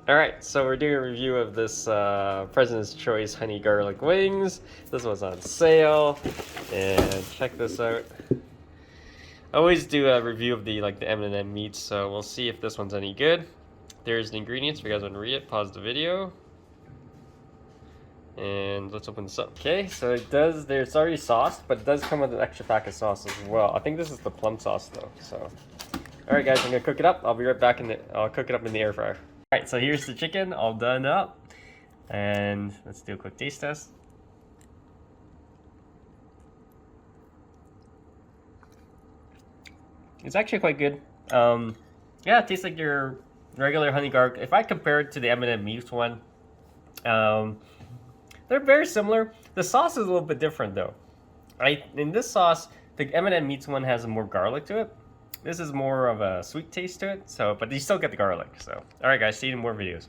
Alright, so we're doing a review of this President's Choice Honey Garlic Wings. This was on sale, and check this out. I always do a review of the M&M meats, so we'll see if this one's any good. There's the ingredients. If you guys want to read it, pause the video. And let's open this up. Okay, so it's already sauced, but it does come with an extra pack of sauce as well. I think this is the plum sauce though, so. Alright guys, I'm gonna cook it up. I'll be right back I'll cook it up in the air fryer. Alright, so here's the chicken all done up. And let's do a quick taste test. It's actually quite good. Yeah, it tastes like your regular honey garlic. If I compare it to the M&M meats one, they're very similar. The sauce is a little bit different though. In this sauce, the M&M meats one has more garlic to it. This is more of a sweet taste to it, but you still get the garlic. So, all right, guys, see you in more videos.